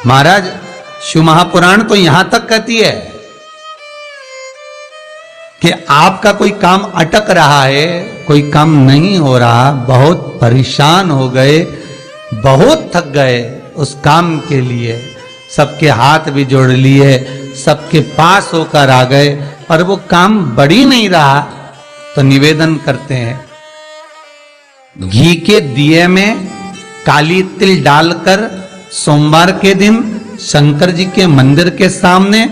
महाराज शिव महापुराण तो यहां तक कहती है कि आपका कोई काम अटक रहा है, कोई काम नहीं हो रहा, बहुत परेशान हो गए, बहुत थक गए, उस काम के लिए सबके हाथ भी जोड़ लिए, सबके पास होकर आ गए और वो काम बढ़ ही नहीं रहा, तो निवेदन करते हैं घी के दिए में काली तिल डालकर सोमवार के दिन शंकर जी के मंदिर के सामने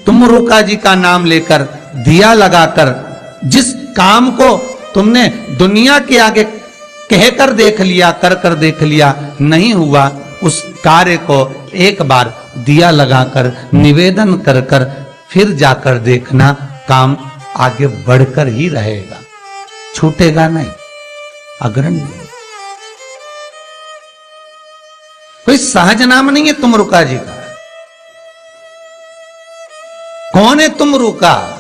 तुमरुका जी का नाम लेकर दिया लगाकर जिस काम को तुमने दुनिया के आगे कहकर देख लिया, कर देख लिया, नहीं हुआ, उस कार्य को एक बार दिया लगाकर निवेदन कर फिर जाकर देखना, काम आगे बढ़कर ही रहेगा, छूटेगा नहीं, अग्रणी। कोई सहज नाम नहीं है तुमरुका जी का। कौन है तुमरुका?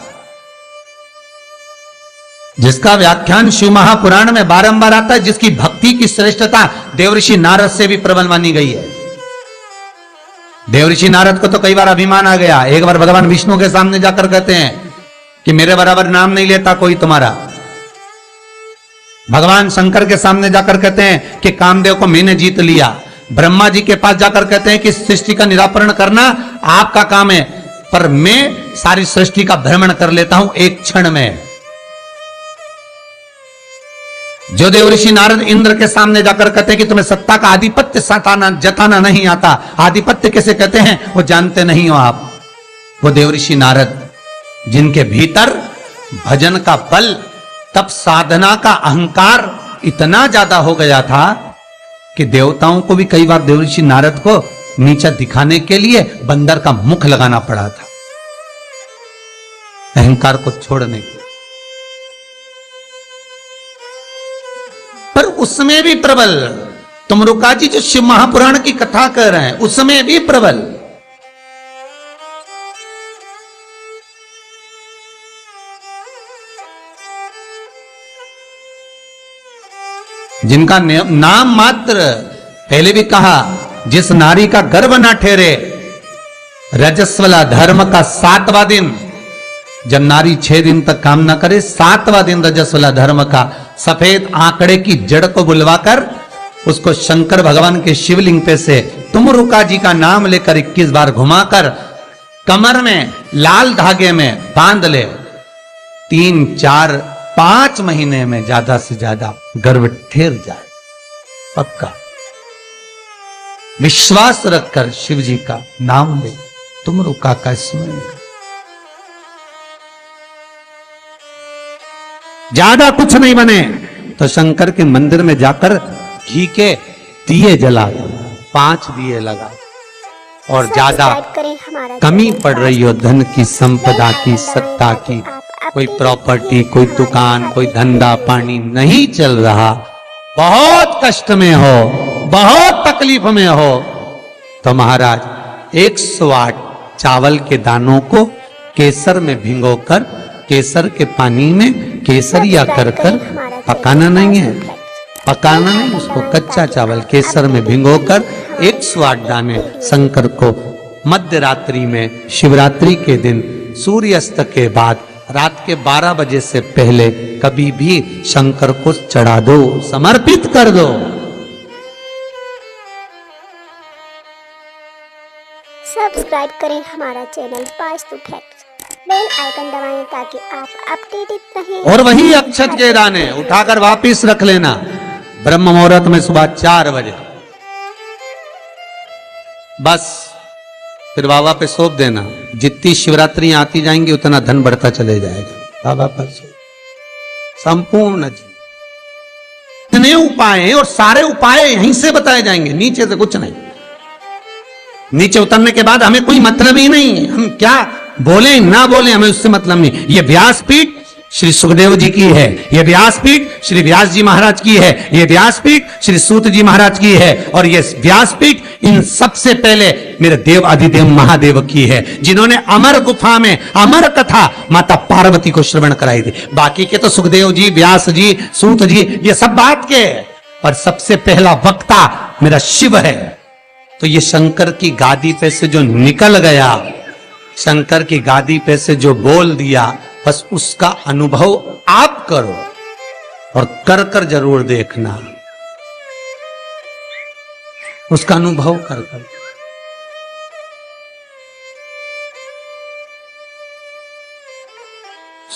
जिसका व्याख्यान शिव महापुराण में बारंबार आता है, जिसकी भक्ति की श्रेष्ठता देवऋषि नारद से भी प्रबल मानी गई है। देवऋषि नारद को तो कई बार अभिमान आ गया, एक बार भगवान विष्णु के सामने जाकर कहते हैं कि मेरे बराबर नाम नहीं लेता कोई तुम्हारा। भगवान शंकर के सामने जाकर कहते हैं कि कामदेव को मैंने जीत लिया। ब्रह्मा जी के पास जाकर कहते हैं कि सृष्टि का निराकरण करना आपका काम है, पर मैं सारी सृष्टि का भ्रमण कर लेता हूं एक क्षण में। जो देवऋषि नारद इंद्र के सामने जाकर कहते हैं कि तुम्हें सत्ता का आधिपत्य जताना नहीं आता, आधिपत्य कैसे कहते हैं वो जानते नहीं हो आप। वो देवऋषि नारद जिनके भीतर भजन का बल, तप साधना का अहंकार इतना ज्यादा हो गया था कि देवताओं को भी कई बार देवऋषि नारद को नीचा दिखाने के लिए बंदर का मुख लगाना पड़ा था, अहंकार को छोड़ने के। पर उसमें भी प्रबल, तुमरुका जी जो शिव महापुराण की कथा कर रहे हैं उसमें भी प्रबल। जिनका नाम मात्र, पहले भी कहा, जिस नारी का गर्भ ना ठहरे, रजस्वला धर्म का 7वां दिन, जब नारी 6 दिन तक काम ना करे, 7वां दिन रजस्वला धर्म का सफेद आंकड़े की जड़ को बुलवाकर उसको शंकर भगवान के शिवलिंग पे से तुमरुका जी का नाम लेकर 21 बार घुमाकर कमर में लाल धागे में बांध ले, 3, 4, 5 महीने में ज्यादा से ज्यादा गर्भ ठहर जाए, पक्का। विश्वास रखकर शिव जी का नाम ले, तुमरुका का स्मरण कर। ज्यादा कुछ नहीं बने तो शंकर के मंदिर में जाकर घी के दिए जला, 5 दिए लगा। और ज्यादा कमी पड़ रही हो धन की, संपदा की, सत्ता की, कोई प्रॉपर्टी, कोई दुकान, कोई धंधा पानी नहीं चल रहा, बहुत कष्ट में हो, बहुत तकलीफ में हो, तो महाराज 108 चावल के दानों को केसर में भिगोकर, केसर के पानी में केसरिया कर पकाना नहीं है, पकाना नहीं, उसको कच्चा चावल केसर में भिगोकर 108 दाने शंकर को मध्य रात्रि में, शिवरात्रि के दिन सूर्यास्त के बाद, रात के 12 बजे से पहले कभी भी शंकर को चढ़ा दो, समर्पित कर दो। सब्सक्राइब करें हमारा channel Vastu fact, bell icon दबाएं ताकि आप अपडेटेड रहें। और वही अक्षत के दाने उठाकर वापिस रख लेना ब्रह्म मुहूर्त में सुबह 4 बजे, बस फिर बाबा पे सौंप देना। जितनी शिवरात्रि आती जाएंगी उतना धन बढ़ता चले जाएगा, बाबा पर संपूर्ण इतने उपाय हैं और सारे उपाय यहीं से बताए जाएंगे, नीचे से कुछ नहीं। नीचे उतरने के बाद हमें कोई मतलब ही नहीं, हम क्या बोले ना बोले हमें उससे मतलब नहीं। ये व्यासपीठ श्री सुखदेव जी की है, ये व्यासपीठ श्री व्यास जी महाराज की है, ये व्यासपीठ श्री सूत जी महाराज की है, और ये व्यासपीठ इन सबसे पहले मेरे देव अधिदेव महादेव की है, जिन्होंने अमर गुफा में अमर कथा माता पार्वती को श्रवण कराई थी। बाकी के तो सुखदेव जी, व्यास जी, सूत जी, ये सब बात के, पर सबसे पहला वक्ता मेरा शिव है, तो ये शंकर की गादी पे से जो निकल गया, शंकर की गादी पे से जो बोल दिया, बस उसका अनुभव आप करो और कर कर जरूर देखना, उसका अनुभव कर कर।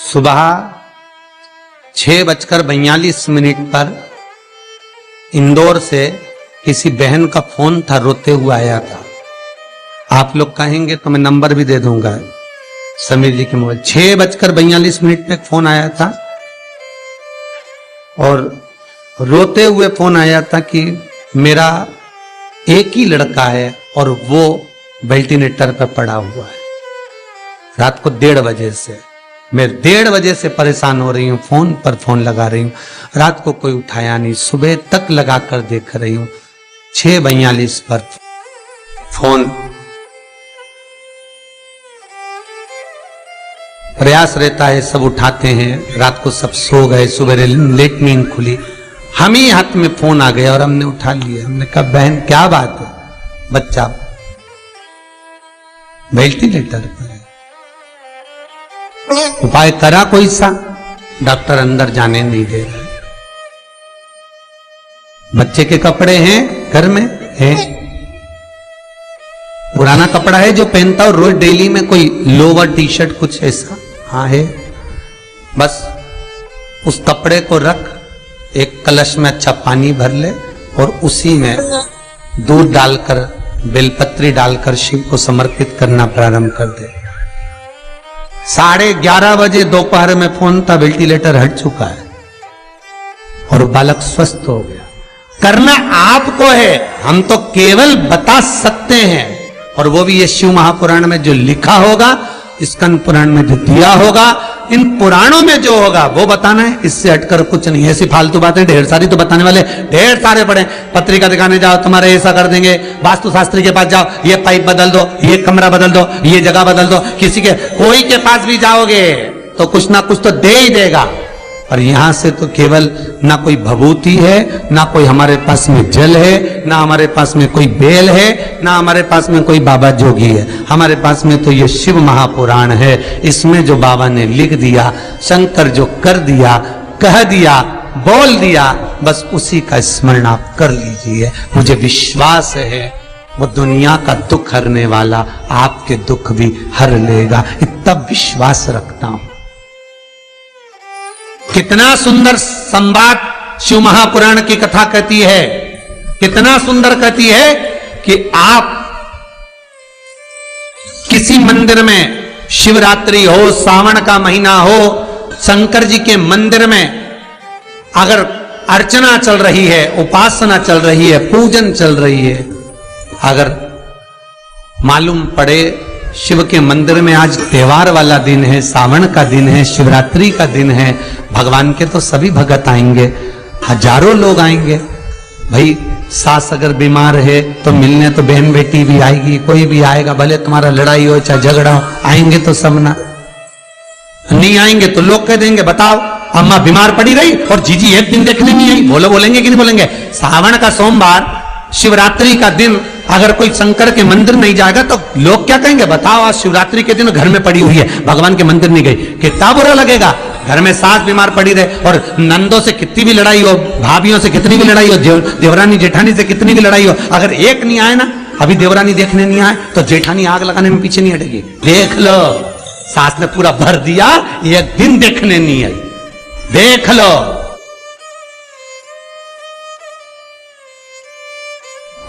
सुबह 6:42 पर इंदौर से किसी बहन का फोन था, रोते हुए आया था। आप लोग कहेंगे तो मैं नंबर भी दे दूंगा, समीर जी के मोबाइल। 6:42 पे फोन आया था और रोते हुए फोन आया था कि मेरा एक ही लड़का है और वो वेंटिलेटर पर पड़ा हुआ है। रात को 1:30 बजे से मैं 1:30 बजे से परेशान हो रही हूँ, फोन पर फोन लगा रही हूँ, रात को कोई उठाया नहीं, सुबह तक लगा कर देख रही हूँ। 6:42 पर फोन, प्रयास रहता है सब उठाते हैं, रात को सब सो गए, सुबह लेट नींद खुली, हम ही हाथ में फोन आ गया और हमने उठा लिया। हमने कहा बहन क्या बात है? बच्चा वेंटिलेटर पर है, उपाय करा कोई सा? डॉक्टर अंदर जाने नहीं दे रहे। बच्चे के कपड़े हैं घर में, है पुराना कपड़ा है जो पहनता और रोज डेली में कोई लोवर टी शर्ट कुछ ऐसा, हाँ है। बस उस कपड़े को रख, एक कलश में अच्छा पानी भर ले और उसी में दूध डालकर, बेलपत्री डालकर शिव को समर्पित करना प्रारंभ कर दे। 11:30 बजे दोपहर में फोन था, वेंटिलेटर हट चुका है और बालक स्वस्थ हो गया। करना आपको है, हम तो केवल बता सकते हैं, और वो भी ये शिव महापुराण में जो लिखा होगा, स्कंद पुराण में जो दिया होगा, इन पुराणों में जो होगा वो बताना है, इससे हटकर कुछ नहीं। ऐसी फालतू बातें ढेर सारी तो बताने वाले ढेर सारे पड़े। पत्रिका दिखाने जाओ, तुम्हारे ऐसा कर देंगे, वास्तु शास्त्री के पास जाओ, ये पाइप बदल दो, ये कमरा बदल दो, ये जगह बदल दो, किसी के कोई के पास भी जाओगे तो कुछ ना कुछ तो दे ही देगा। और यहां से तो केवल ना कोई भभूति है, ना कोई हमारे पास में जल है, ना हमारे पास में कोई बेल है, ना हमारे पास में कोई बाबा जोगी है। हमारे पास में तो ये शिव महापुराण है। इसमें जो बाबा ने लिख दिया, शंकर जो कर दिया, कह दिया, बोल दिया, बस उसी का स्मरण आप कर लीजिए। मुझे विश्वास है वो दुनिया का दुख हरने वाला आपके दुख भी हर लेगा, इतना विश्वास रखता हूं। कितना सुंदर संवाद शिव महापुराण की कथा कहती है, कितना सुंदर कहती है कि आप किसी मंदिर में शिवरात्रि हो, सावन का महीना हो, शंकर जी के मंदिर में अगर अर्चना चल रही है, उपासना चल रही है, पूजन चल रही है, अगर मालूम पड़े शिव के मंदिर में आज त्योहार वाला दिन है, सावन का दिन है, शिवरात्रि का दिन है, भगवान के तो सभी भगत आएंगे, हजारों लोग आएंगे। भाई सास अगर बीमार है तो मिलने तो बहन बेटी भी आएगी, कोई भी आएगा, भले तुम्हारा लड़ाई हो चाहे झगड़ा हो, आएंगे तो सब ना। नहीं आएंगे तो लोग कह देंगे बताओ अम्मा बीमार पड़ी रही और जीजी एक दिन देखने नहीं आई, बोलेंगे कि नहीं बोलेंगे? सावन का सोमवार, शिवरात्रि का दिन अगर कोई शंकर के मंदिर नहीं जाएगा तो लोग क्या कहेंगे? बताओ आज शिवरात्रि के दिन घर में पड़ी हुई है, भगवान के मंदिर नहीं गई, कितना बुरा लगेगा। घर में सास बीमार पड़ी रहे और नंदों से कितनी भी लड़ाई हो, भाभियों से कितनी भी लड़ाई हो, देवरानी जेठानी से कितनी भी लड़ाई हो, अगर एक नहीं आए ना, अभी देवरानी देखने नहीं आए तो जेठानी आग लगाने में पीछे नहीं हटेगी। देख लो सास ने पूरा भर दिया, एक दिन देखने नहीं आई, देख लो।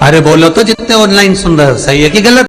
अरे बोलो तो जितने ऑनलाइन सुन रहे हो, सही है कि गलत?